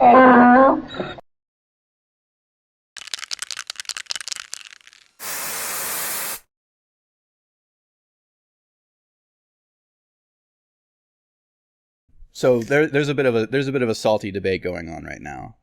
So there's a bit of a salty debate going on right now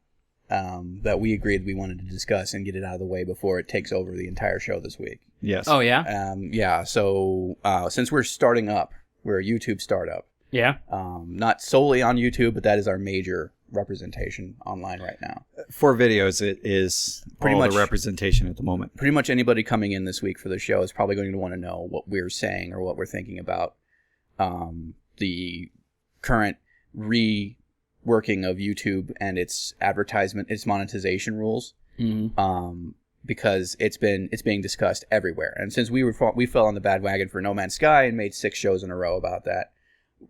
that we agreed we wanted to discuss and get it out of the way before it takes over the entire show this week. Yes. Oh, yeah? Yeah. So since we're starting up, we're a YouTube startup. Yeah. Not solely on YouTube, but that is our major representation online right now. For videos, it is pretty all much the representation at the moment. Pretty much anybody coming in this week for the show is probably going to want to know what we're saying or what we're thinking about the current reworking of YouTube and its monetization rules. Mm-hmm. Because it's being discussed everywhere. And since we fell on the bandwagon for No Man's Sky and made 6 shows in a row about that,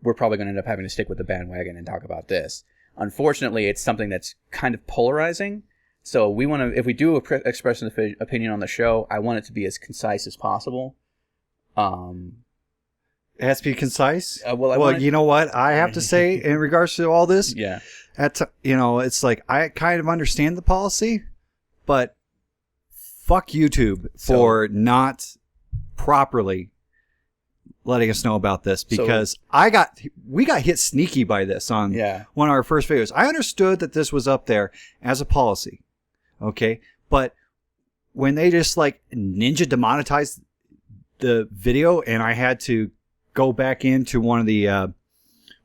we're probably going to end up having to stick with the bandwagon and talk about this. Unfortunately, it's something that's kind of polarizing. So we want to, if we do express an opinion on the show, I want it to be as concise as possible. It has to be concise. Well, you know what I have to say in regards to all this? Yeah. It's like I kind of understand the policy, but fuck YouTube for not properly letting us know about this, because we got hit sneaky by this on one of our first videos. I understood that this was up there as a policy, okay, but when they just like ninja demonetized the video and I had to go back into one of the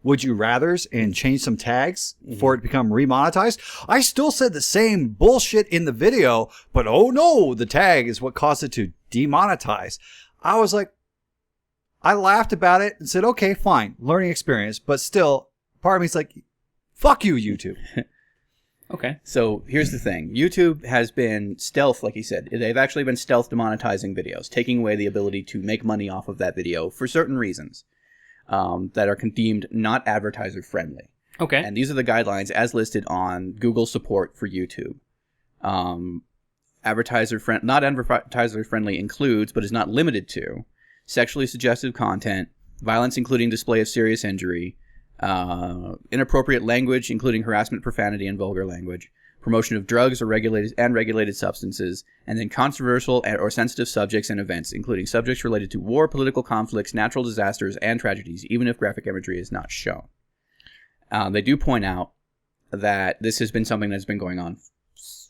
would you rathers and change some tags for it to become remonetized, I still said the same bullshit in the video, but oh no, the tag is what caused it to demonetize. I was like, I laughed about it and said, okay, fine, learning experience, but still, part of me is like, fuck you, YouTube. Okay. So here's the thing. YouTube has been stealth, like he said. They've actually been stealth demonetizing videos, taking away the ability to make money off of that video for certain reasons that are deemed not advertiser friendly. Okay. And these are the guidelines as listed on Google support for YouTube. Not advertiser friendly includes, but is not limited to, sexually suggestive content, violence including display of serious injury, inappropriate language including harassment, profanity, and vulgar language, promotion of drugs or regulated substances, and then controversial or sensitive subjects and events, including subjects related to war, political conflicts, natural disasters, and tragedies, even if graphic imagery is not shown. They do point out that this has been something that's been going on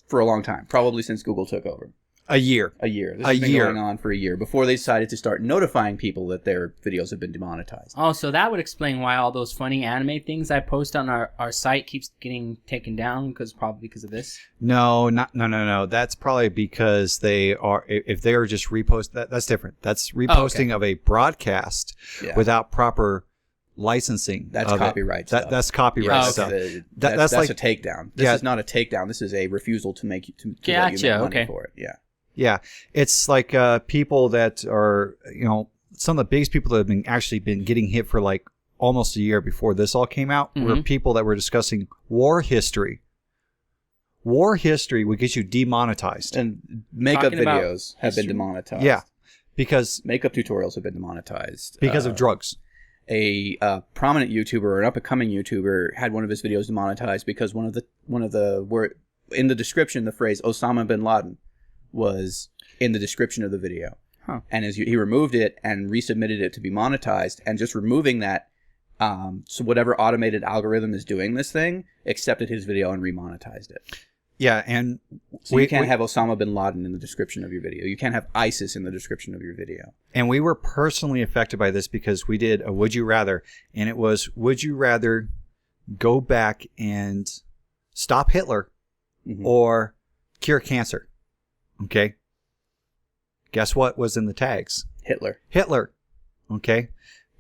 for a long time, probably since Google took over. A year. This has been going on for a year before they decided to start notifying people that their videos have been demonetized. Oh, so that would explain why all those funny anime things I post on our site keeps getting taken down, probably because of this? No. That's probably because they are, if they are just that's different. That's reposting of a broadcast without proper licensing. That's copyright stuff. That's copyright stuff. That's like a takedown. This is not a takedown. This is a refusal to let you make money for it. Yeah. Yeah, it's like people that are, some of the biggest people that have been getting hit for like almost a year before this all came out were people that were discussing war history. War history would get you demonetized. And makeup videos have been demonetized. Yeah, because makeup tutorials have been demonetized. Because of drugs. A prominent YouTuber or an up-and-coming YouTuber had one of his videos demonetized because one of the in the description, the phrase Osama bin Laden was in the description of the video. Huh. And he removed it and resubmitted it to be monetized, and just removing that, so whatever automated algorithm is doing this thing accepted his video and remonetized it. Yeah, and so you can't have Osama bin Laden in the description of your video. You can't have ISIS in the description of your video. And we were personally affected by this because we did a Would You Rather, and it was, would you rather go back and stop Hitler or cure cancer? Okay. Guess what was in the tags? Hitler. Okay.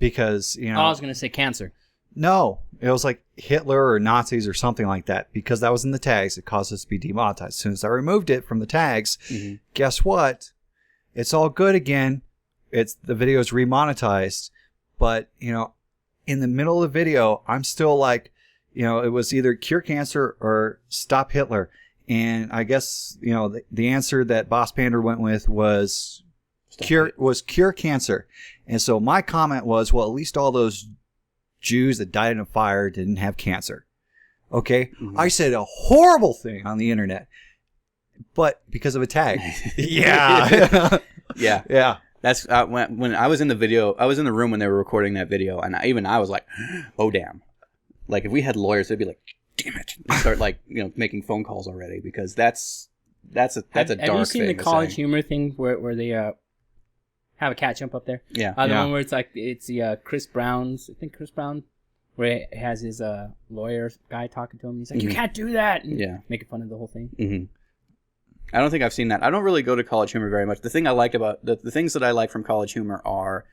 Because, I was going to say cancer. No. It was like Hitler or Nazis or something like that. Because that was in the tags. It caused us to be demonetized. As soon as I removed it from the tags, guess what? It's all good again. The video is remonetized. But, in the middle of the video, I'm still like, it was either cure cancer or stop Hitler. And I guess, the answer that Boss Pander went with was cure cancer. And so my comment was, well, at least all those Jews that died in a fire didn't have cancer. Okay, I said a horrible thing on the internet, but because of a tag. Yeah. Yeah. Yeah. That's when I was in the video. I was in the room when they were recording that video, and I was like, "Oh damn!" Like if we had lawyers, they'd be like, "Damn it!" and start like making phone calls already because that's a dark thing. Have you seen the College Humor thing where they have a cat jump up there? Yeah, the one where it's the Chris Brown's. I think Chris Brown, where he has his lawyer guy talking to him. He's like, "You can't do that," and making fun of the whole thing. Mm-hmm. I don't think I've seen that. I don't really go to College Humor very much. The thing I liked about the things that I like from College Humor are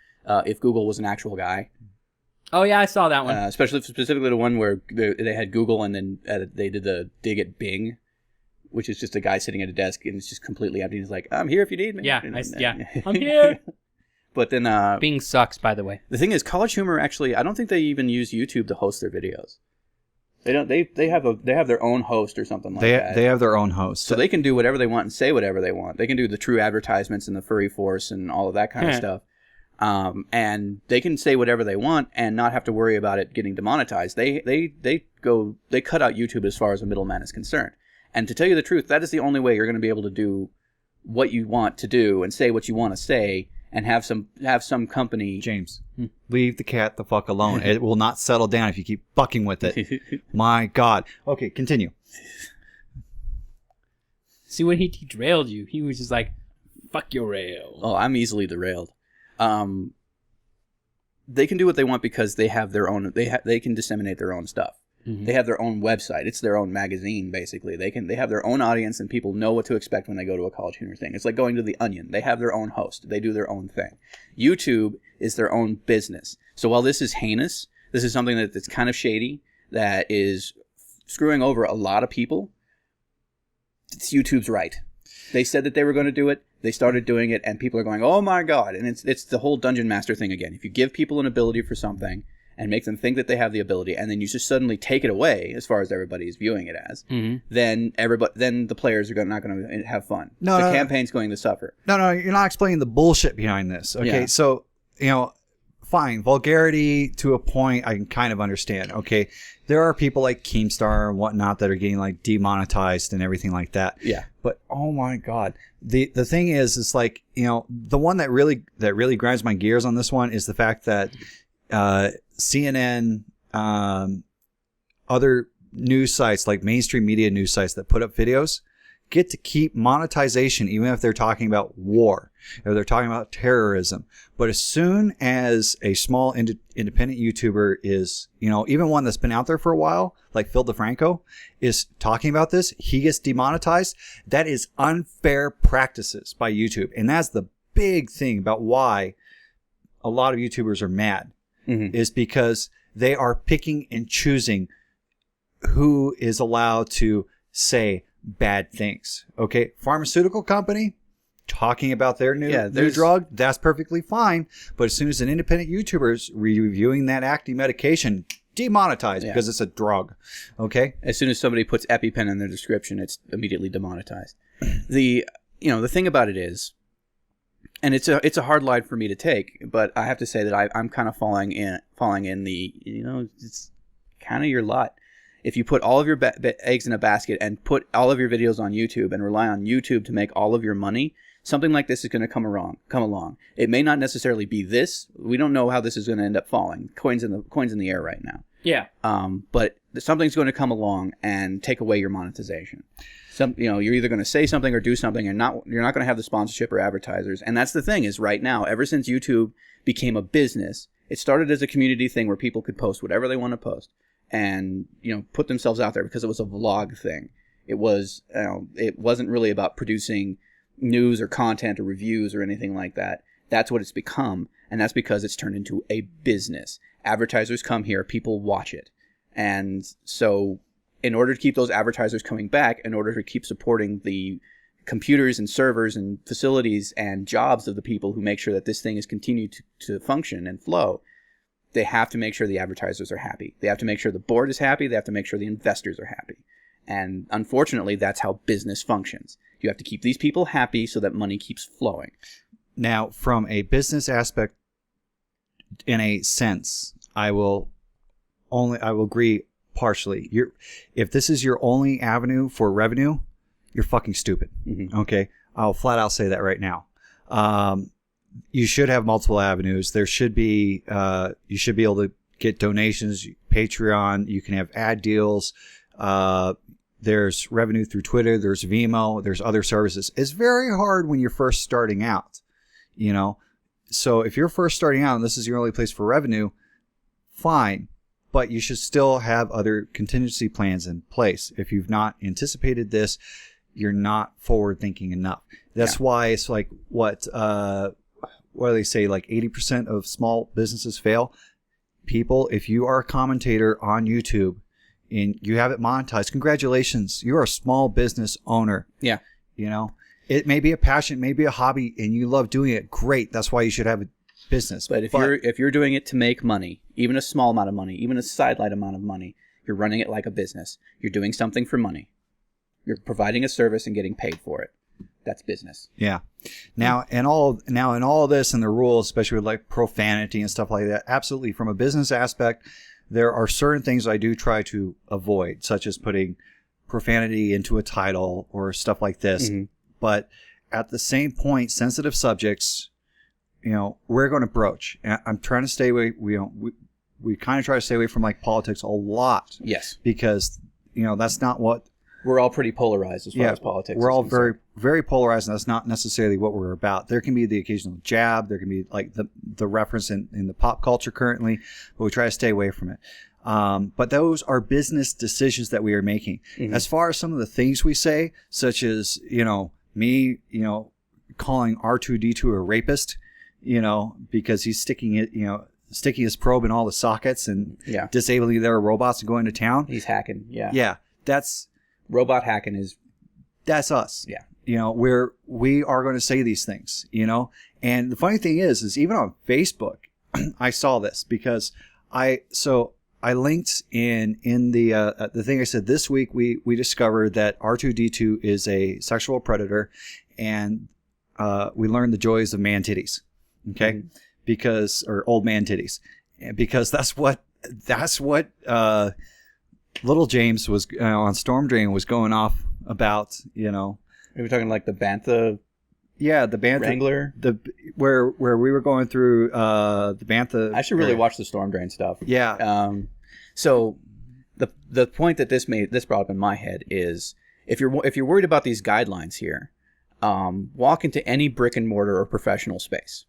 if Google was an actual guy. Oh yeah, I saw that one. Specifically the one where they had Google and then they did the dig at Bing, which is just a guy sitting at a desk and it's just completely empty. He's like, "I'm here if you need me." Yeah, I'm here. But then Bing sucks, by the way. The thing is, College Humor actually, I don't think they even use YouTube to host their videos. They don't. They have their own host or something like that. They have their own host, so they can do whatever they want and say whatever they want. They can do the true advertisements and the furry force and all of that kind of stuff. And they can say whatever they want and not have to worry about it getting demonetized. They cut out YouTube as far as a middleman is concerned. And to tell you the truth, that is the only way you're going to be able to do what you want to do and say what you want to say and have some company. James, leave the cat the fuck alone. It will not settle down if you keep fucking with it. My God. Okay, continue. See, when he derailed you, he was just like, "Fuck your rail." Oh, I'm easily derailed. They can do what they want because they have their own. They can disseminate their own stuff. Mm-hmm. They have their own website. It's their own magazine, basically. They have their own audience, and people know what to expect when they go to a College Humor thing. It's like going to the Onion. They have their own host. They do their own thing. YouTube is their own business. So while this is heinous, this is something that's kind of shady, that is screwing over a lot of people. It's YouTube's right. They said that they were going to do it. They started doing it, and people are going, "Oh my God!" And it's the whole Dungeon Master thing again. If you give people an ability for something and make them think that they have the ability, and then you just suddenly take it away, as far as everybody's viewing it as, then the players are not going to have fun. The campaign's going to suffer. No, you're not explaining the bullshit behind this. Okay, so fine, vulgarity to a point I can kind of understand. Okay, there are people like Keemstar and whatnot that are getting like demonetized and everything like that. Yeah, but oh my God, the thing is, it's like the one that really grinds my gears on this one is the fact that CNN, other news sites like mainstream media news sites that put up videos get to keep monetization even if they're talking about war or they're talking about terrorism. But as soon as a small independent YouTuber is, even one that's been out there for a while, like Phil DeFranco, is talking about this, he gets demonetized. That is unfair practices by YouTube. And that's the big thing about why a lot of YouTubers are mad. Is because they are picking and choosing who is allowed to say bad things. Okay, pharmaceutical company talking about their new drug, that's perfectly fine. But as soon as an independent YouTuber is reviewing that active medication, demonetized because it's a drug. Okay, as soon as somebody puts EpiPen in their description, it's immediately demonetized. The thing about it is, and it's a hard line for me to take, but I have to say that I'm kind of falling in the, it's kind of your lot. If you put all of your eggs in a basket and put all of your videos on YouTube and rely on YouTube to make all of your money, something like this is going to come along. It may not necessarily be this. We don't know how this is going to end up falling. Coins in the air right now. Yeah. But something's going to come along and take away your monetization. You're either going to say something or do something, and you're not going to have the sponsorship or advertisers. And that's the thing is right now, ever since YouTube became a business, it started as a community thing where people could post whatever they want to post and put themselves out there because it was a vlog thing. It wasn't really about producing news or content or reviews or anything like that. That's what it's become, and that's because it's turned into a business. Advertisers come here, people watch it, and so in order to keep those advertisers coming back, in order to keep supporting the computers and servers and facilities and jobs of the people who make sure that this thing is continued to function and flow, they have to make sure the advertisers are happy. They have to make sure the board is happy. They have to make sure the investors are happy. And unfortunately, that's how business functions. You have to keep these people happy so that money keeps flowing. Now, from a business aspect, in a sense, I will agree partially. If this is your only avenue for revenue, you're fucking stupid. Mm-hmm. Okay, I'll flat out say that right now. You should have multiple avenues. There should be you should be able to get donations, Patreon. You can have ad deals. There's revenue through Twitter. There's Vimeo. There's other services. It's very hard when you're first starting out, you know. So if you're first starting out and this is your only place for revenue, fine. But you should still have other contingency plans in place. If you've not anticipated this, you're not forward thinking enough. That's why it's like what do they say? Like 80% of small businesses fail. People, if you are a commentator on YouTube, and you have it monetized, congratulations. You're a small business owner. Yeah. You know, it may be a passion, maybe a hobby, and you love doing it. Great. That's why you should have a business. But if you're doing it to make money, even a small amount of money, even a sidelight amount of money, you're running it like a business. You're doing something for money. You're providing a service and getting paid for it. That's business. Yeah. Now in all this and the rules, especially with like profanity and stuff like that, absolutely from a business aspect, there are certain things I do try to avoid, such as putting profanity into a title or stuff like this. Mm-hmm. But at the same point, sensitive subjects, you know, we're going to broach. And I'm trying to stay away. We kind of try to stay away from like politics a lot. Yes. Because, you know, that's not what. We're all pretty polarized as far as politics. We're all very, very polarized, and that's not necessarily what we're about. There can be the occasional jab. There can be like the reference in the pop culture currently, but we try to stay away from it. But those are business decisions that we are making. Mm-hmm. As far as some of the things we say, such as, you know, me, you know, calling R2-D2 a rapist, you know, because he's sticking his probe in all the sockets and disabling their robots and going to town. He's hacking. Yeah. Yeah. Robot hacking that's us. Yeah. You know, we are going to say these things, you know. And the funny thing is even on Facebook, I saw this because I linked in the thing I said this week we discovered that R2-D2 is a sexual predator, and we learned the joys of man titties. Okay? Mm-hmm. Or old man titties. Because that's what Little James was on Storm Drain was going off about, you know. Are we talking like the Bantha? Yeah, the Bantha Wrangler. Where we were going through the Bantha. I should really watch the Storm Drain stuff. Yeah. So the point that this brought up in my head is if you're worried about these guidelines here, walk into any brick and mortar or professional space.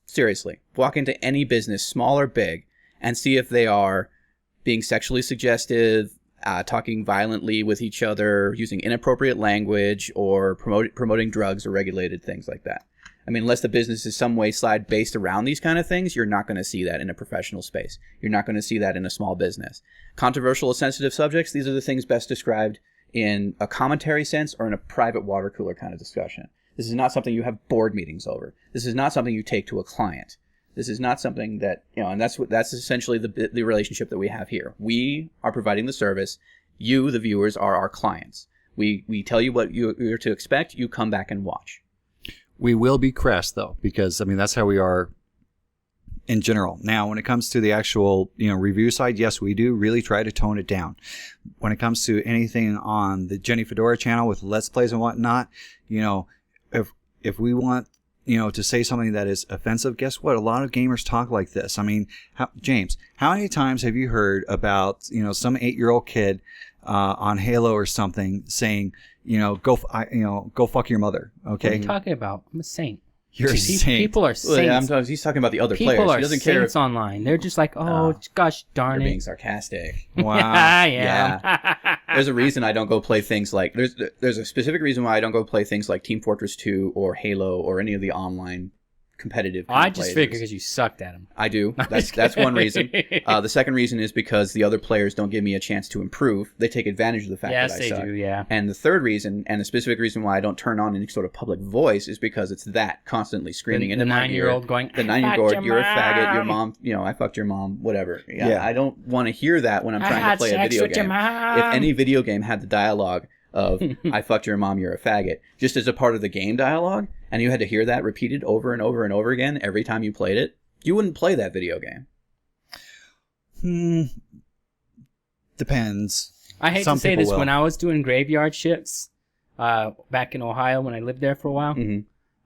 Seriously, walk into any business, small or big, and see if they are being sexually suggestive, talking violently with each other, using inappropriate language, or promoting drugs or regulated things like that. I mean, unless the business is some way based around these kind of things, you're not going to see that in a professional space. You're not going to see that in a small business. Controversial or sensitive subjects, these are the things best described in a commentary sense or in a private water cooler kind of discussion. This is not something you have board meetings over. This is not something you take to a client. This is not something that, you know, and that's essentially the relationship that we have here. We are providing the service. You, the viewers, are our clients. We tell you what you're to expect. You come back and watch. We will be crass, though, because, I mean, that's how we are in general. Now, when it comes to the actual, you know, review side, yes, we do really try to tone it down. When it comes to anything on the Jenny Fedora channel with Let's Plays and whatnot, you know, if we want, you know, to say something that is offensive, guess what? A lot of gamers talk like this. I mean, James, how many times have you heard about, you know, some 8-year-old kid on Halo or something saying, you know, go fuck your mother. Okay. What are you talking about? I'm a saint. You're a saint. People are saints. Well, yeah, he's talking about the other people players. Are he doesn't care. Saints online. They're just like, gosh darn it. You're being sarcastic. Wow. Yeah. There's a reason I don't go play things like there's a specific reason why I don't go play things like Team Fortress 2 or Halo or any of the online competitive. I just figured because you sucked at them. I do. That's one reason. The second reason is because the other players don't give me a chance to improve. They take advantage of the fact that I suck. Yes, they do, yeah. And the third reason, and the specific reason why I don't turn on any sort of public voice, is because it's that constantly screaming into my ear. The 9-year-old going, the 9-year-old, you're a faggot, your mom, you know, I fucked your mom, whatever. Yeah. I don't want to hear that when I'm trying to play a video game. If any video game had the dialogue of I fucked your mom, you're a faggot, just as a part of the game dialogue, and you had to hear that repeated over and over and over again every time you played it, you wouldn't play that video game. Depends. I hate Some to say people this, will. when I was doing graveyard shifts back in Ohio when I lived there for a while,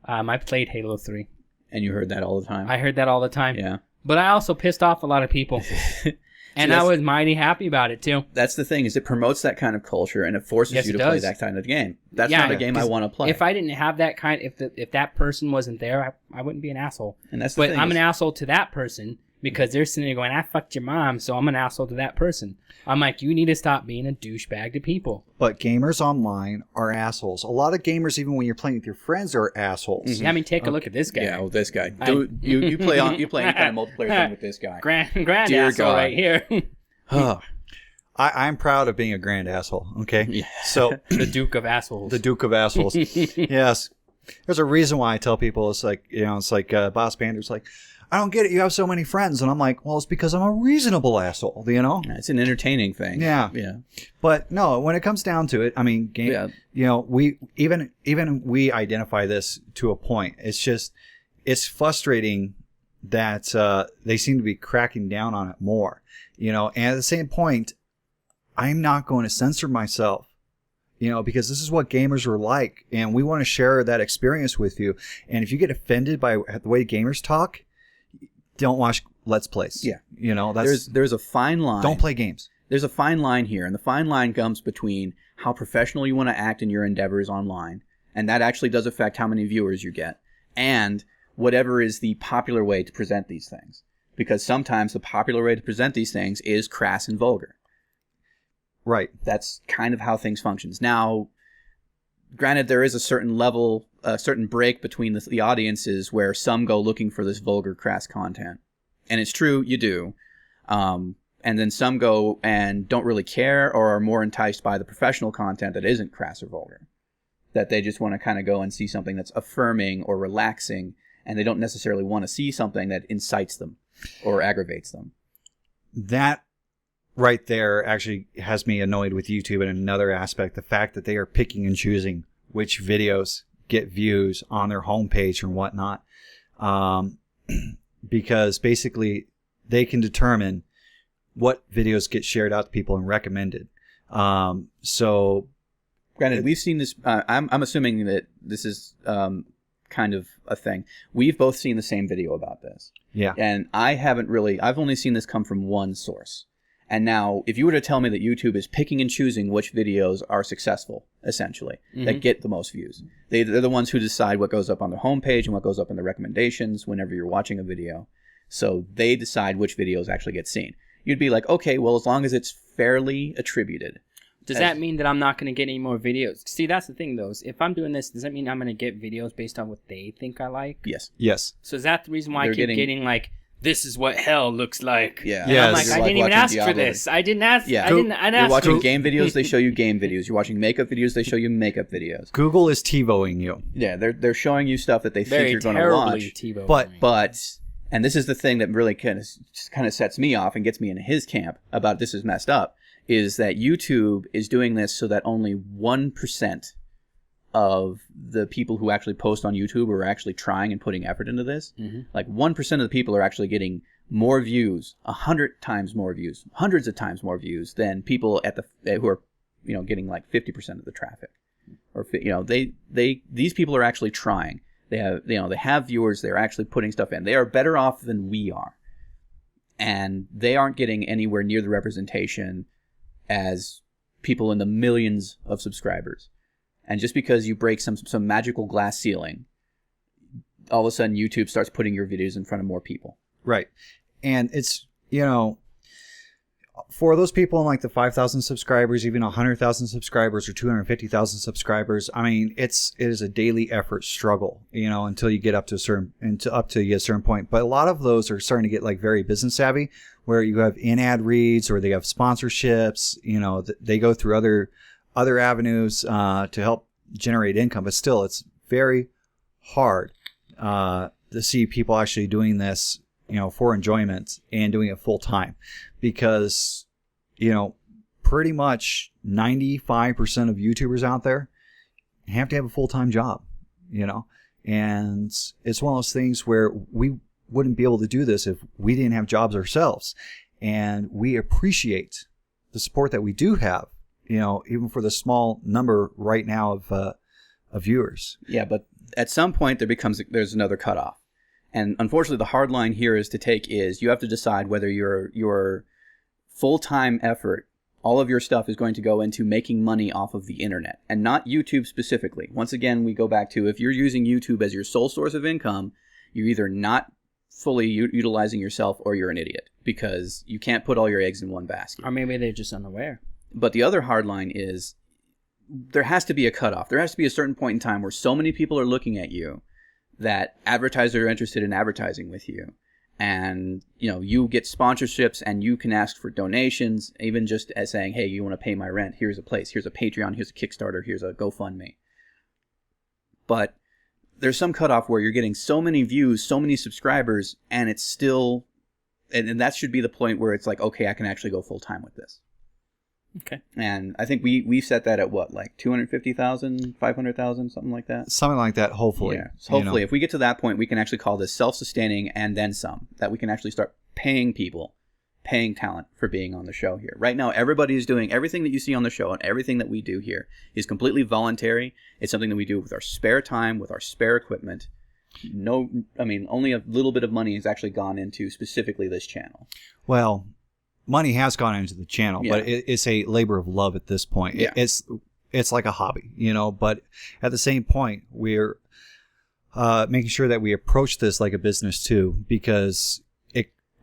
I played Halo 3. And you heard that all the time. I heard that all the time. Yeah. But I also pissed off a lot of people. And I was mighty happy about it, too. That's the thing, is it promotes that kind of culture, and it forces you to play that kind of game. That's not a game I want to play. If I didn't have that kind, if that person wasn't there, I wouldn't be an asshole. And that's the thing. But I'm an asshole to that person because they're sitting there going, I fucked your mom, so I'm an asshole to that person. I'm like, you need to stop being a douchebag to people. But gamers online are assholes. A lot of gamers, even when you're playing with your friends, are assholes. I mean, take a look at this guy. Yeah, this guy. You play any kind of multiplayer thing with this guy. Grand Dear asshole God. right here. I'm proud of being a grand asshole. Okay, Yeah. so The Duke of Assholes. the Duke of Assholes. Yes, there's a reason why I tell people it's like Boss Bander's like, I don't get it. You have so many friends, and I'm like, well, it's because I'm a reasonable asshole. You know? It's an entertaining thing. Yeah. Yeah. But no, when it comes down to it, I mean, we we identify this to a point. It's frustrating that they seem to be cracking down on it more. And at the same point, I'm not going to censor myself, because this is what gamers are like, and we want to share that experience with you. And if you get offended by the way gamers talk, don't watch Let's Plays. Yeah. There's a fine line. Don't play games. There's a fine line here, and the fine line comes between how professional you want to act in your endeavors online, and that actually does affect how many viewers you get, and whatever is the popular way to present these things. Because sometimes the popular way to present these things is crass and vulgar. Right. That's kind of how things functions. Now, granted, there is a certain level, a certain break between the audiences where some go looking for this vulgar, crass content. And it's true, you do. And then some go and don't really care or are more enticed by the professional content that isn't crass or vulgar. That they just want to kind of go and see something that's affirming or relaxing, and they don't necessarily want to see something that incites them or aggravates them. That right there actually has me annoyed with YouTube in another aspect. The fact that they are picking and choosing which videos get views on their homepage and whatnot. Because basically they can determine what videos get shared out to people and recommended. So granted, we've seen this. I'm assuming that this is kind of a thing. We've both seen the same video about this. Yeah. And I've only seen this come from one source. And now, if you were to tell me that YouTube is picking and choosing which videos are successful, essentially, that get the most views, they're the ones who decide what goes up on the homepage and what goes up in the recommendations whenever you're watching a video. So they decide which videos actually get seen. You'd be like, okay, well, as long as it's fairly attributed. Does that mean that I'm not going to get any more videos? See, that's the thing, though. If I'm doing this, does that mean I'm going to get videos based on what they think I like? Yes. Yes. So is that the reason why I keep getting like, this is what hell looks like? Yeah. And I'm like, Yes. I didn't even ask for this. I didn't ask. Yeah. I didn't You're ask watching for game videos, they show you game videos. You're watching makeup videos, they show you makeup videos. Google is TiVoing you. Yeah, they're showing you stuff that they think very you're going to terribly watch. TiVo. But, and this is the thing that really kind of sets me off and gets me into his camp about this is messed up, is that YouTube is doing this so that only 1% of the people who actually post on YouTube are actually trying and putting effort into this. Like 1% of the people are actually getting more views, 100 times more views, hundreds of times more views than people who are, getting like 50% of the traffic. Or these people are actually trying. They have viewers. They're actually putting stuff in. They are better off than we are, and they aren't getting anywhere near the representation as people in the millions of subscribers. And just because you break some magical glass ceiling, all of a sudden YouTube starts putting your videos in front of more people. Right. And it's, for those people in like the 5,000 subscribers, even 100,000 subscribers or 250,000 subscribers, I mean, it is a daily effort struggle, until you get up to a certain point. But a lot of those are starting to get like very business savvy, where you have in-ad reads or they have sponsorships, they go through other avenues to help generate income. But still, it's very hard to see people actually doing this, for enjoyment and doing it full time, because, pretty much 95% of YouTubers out there have to have a full-time job, and it's one of those things where we wouldn't be able to do this if we didn't have jobs ourselves. And we appreciate the support that we do have, even for the small number right now of viewers. Yeah, but at some point there's another cutoff. And unfortunately, the hard line here is you have to decide whether your full-time effort, all of your stuff is going to go into making money off of the internet and not YouTube specifically. Once again, we go back to if you're using YouTube as your sole source of income, you're either not fully utilizing yourself or you're an idiot because you can't put all your eggs in one basket. Or maybe they're just unaware. But the other hard line is there has to be a cutoff. There has to be a certain point in time where so many people are looking at you that advertisers are interested in advertising with you. And, you get sponsorships and you can ask for donations, even just as saying, hey, you want to pay my rent? Here's a place. Here's a Patreon. Here's a Kickstarter. Here's a GoFundMe. But there's some cutoff where you're getting so many views, so many subscribers, and it's still, and that should be the point where it's like, okay, I can actually go full time with this. Okay. And I think we set that at what, like 250,000, 500,000, something like that? Something like that, hopefully. Yeah. So hopefully, if we get to that point, we can actually call this self-sustaining and then some. That we can actually start paying talent for being on the show here. Right now, everybody is doing everything that you see on the show and everything that we do here is completely voluntary. It's something that we do with our spare time, with our spare equipment. Only a little bit of money has actually gone into specifically this channel. Well, money has gone into the channel, but it's a labor of love at this point. Yeah. It's like a hobby, but at the same point, we're making sure that we approach this like a business too, because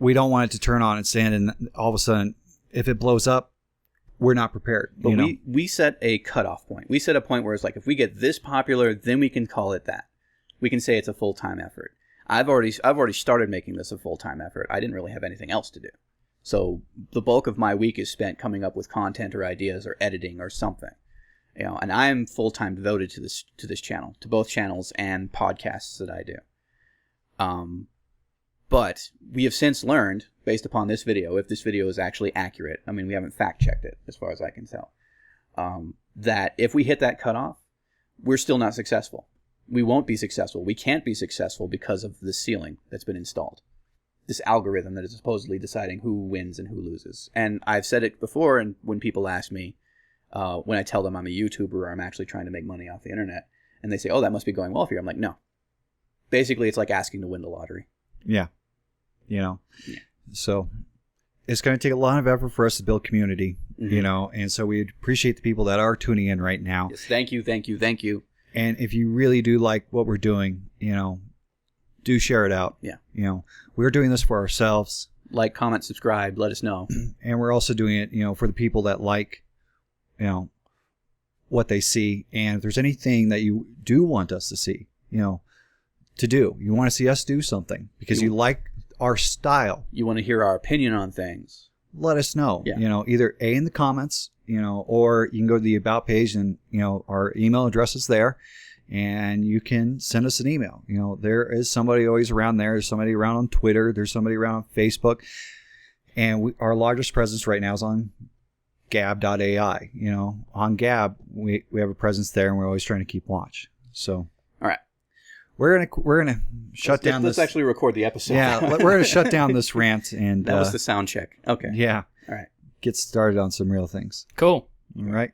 we don't want it to turn on its end and all of a sudden, if it blows up, we're not prepared. But we set a cutoff point. We set a point where it's like, if we get this popular, then we can call it that. We can say it's a full-time effort. I've already started making this a full-time effort. I didn't really have anything else to do. So the bulk of my week is spent coming up with content or ideas or editing or something, and I'm full-time devoted to this channel, to both channels and podcasts that I do. But we have since learned, based upon this video, if this video is actually accurate, we haven't fact-checked it as far as I can tell, that if we hit that cutoff, we're still not successful. We won't be successful. We can't be successful because of the ceiling that's been installed. This algorithm that is supposedly deciding who wins and who loses. And I've said it before, and when people ask me, when I tell them I'm a YouTuber or I'm actually trying to make money off the internet, and they say, oh, that must be going well for you. I'm like, no. Basically, it's like asking to win the lottery. Yeah. So it's going to take a lot of effort for us to build community, and so we appreciate the people that are tuning in right now. Yes, thank you. And if you really do like what we're doing, do share it out. Yeah. We're doing this for ourselves. Like, comment, subscribe, let us know. And we're also doing it, for the people that like, what they see. And if there's anything that you do want us to see, to do, you want to see us do something because you like our style. You want to hear our opinion on things. Let us know. Yeah. Either A, in the comments, or you can go to the About page and, our email address is there. And you can send us an email. There is somebody always around there. There's somebody around on Twitter. There's somebody around on Facebook. And our largest presence right now is on gab.ai. On Gab, we have a presence there, and we're always trying to keep watch. So, all right. We're gonna shut down this. Let's actually record the episode. Yeah, we're gonna shut down this rant. And that was the sound check. Okay. Yeah. All right. Get started on some real things. Cool. All right.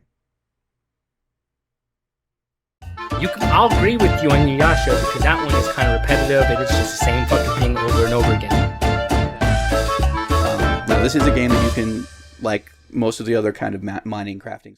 I'll agree with you on Yasha because that one is kind of repetitive. It is just the same fucking thing over and over again. Now, this is a game that you can, like most of the other kind of mining crafting